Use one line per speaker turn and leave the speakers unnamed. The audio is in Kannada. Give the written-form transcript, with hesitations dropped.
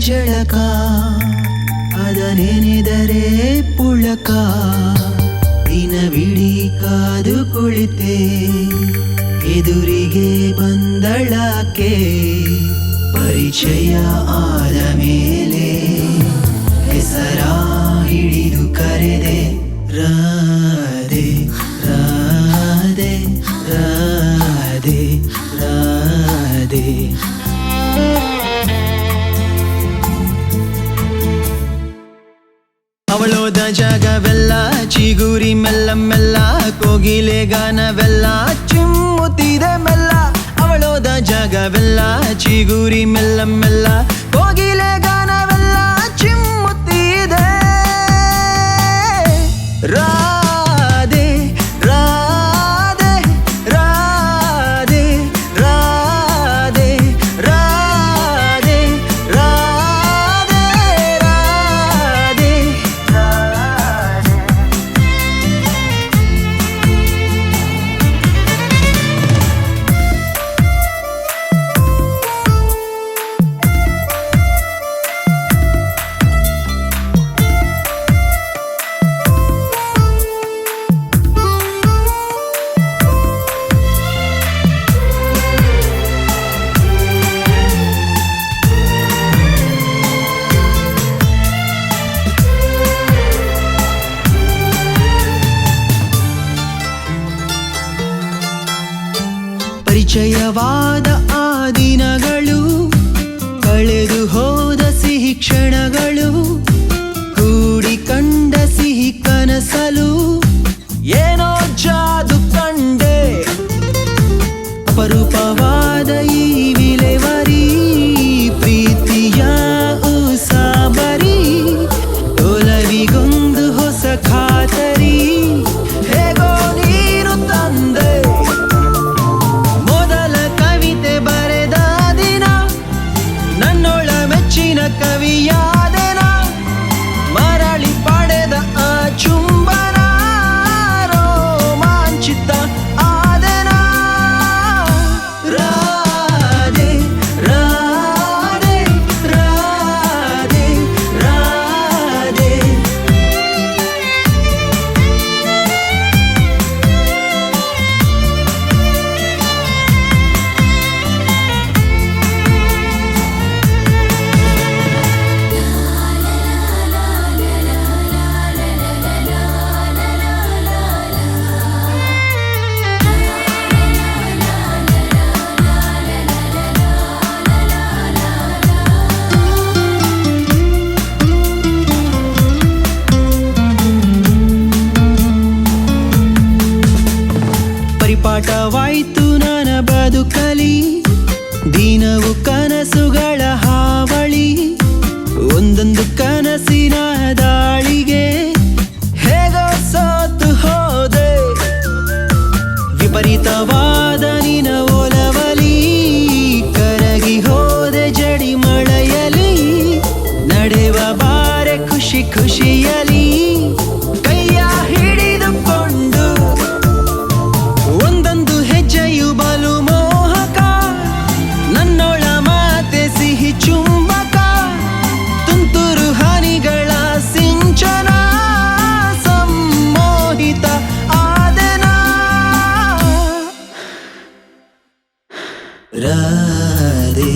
ಜಳಕ ಅದನೆನೆದರೆ ಪುಳಕ ದಿನವಿಡೀ ಕಾದು ಕುಳಿತೆ ಎದುರಿಗೆ ಬಂದಳಕ್ಕೆ ಪರಿಚಯ ಆದ ಮೇಲೆ ಹೆಸರ ಹಿಡಿದು ಕರೆದೆ ರಾಧೆ ರಾಧೆ ರಾಧೆ ರಾಧೆ ಅವಳೋದ ಜಾಗವೆಲ್ಲ ಚಿಗುರಿ ಮೆಲ್ಲ ಮೆಲ್ಲ ಕೋಗಿಲೆ ಗಾನವೆಲ್ಲ ಚಿಮ್ಮುತ್ತಿದೆ ಮೆಲ್ಲ ಅವಳೋದ ಜಾಗವೆಲ್ಲ ಚಿಗುರಿ ಮೆಲ್ಲ ಮೆಲ್ಲ ಕೋಗಿಲೆ ಗಾನವೆಲ್ಲ ಚಿಮ್ಮುತ್ತಿದೆ ರಾಧೆ ರಾಧೆ ರಾಧೆ ರಾಧೆ ರಾಧೆ ರಾಧೆ ರಾಧೆ ಪರಿಚಯವಾದ ಆ ದಿನಗಳು ಕಳೆದು ಹೋದ ಸಿಹಿ ಕ್ಷಣಗಳು ಕೂಡಿ ಕಂಡ ಸಿಹಿ ಕನಸಲು ಏನೋ ಜಾದು ಕಂಡೆ ಅಪರೂಪವಾದ ಈ ವಿಲೇವರಿ ಪ್ರೀತಿಯ ಉಸಾಬರಿ ಒಲವಿಗೊಂದು ಹೊಸ ಖಾತರಿ ಹೇಗೋ ನೀನು ತಂದೆ ಕವಿಯಾದೆನ ಮರಳಿ ಪಡೆದ ಆ ಚುಂಬನ ರೋಮಾಂಚಿತ ಆದೆನ ರಾಧೆ ರಾಧೆ ರಾಧೆ ರಾಧೆ ಪರಿಪಾಠವಾಯ್ತು ನನ್ನ ಬದುಕಲಿ ದಿನವು ಕನಸುಗಳ ಹಾವಳಿ ಒಂದೊಂದು ಕನಸಿನ ದಾಳಿಗೆ ಹೇಗೋ ಸೋತು ಹೋದೆ ವಿಪರೀತವಾದ ನಿನ ಒಲವಲಿ ಕರಗಿ ಹೋದೆ ಜಡಿ ಮಳೆಯಲಿ ನಡೆವ ಬಾರೆ ಖುಷಿ ಖುಷಿಯಲಿ ಕೈಯ ಹಿಡಿದುಕೊಂಡು ಒಂದೊಂದು ಹೆಜ್ಜೆಯು ಬಲು ಮೋಹಕ ನನ್ನೊಳ ಮಾತೆ ಸಿಹಿ ಚುಂಬಕ ತುಂತುರು ಹನಿಗಳ ಸಿಂಚನ ಸಮ್ಮೋಹಿತ ಆದೆನ ರಾಧೆ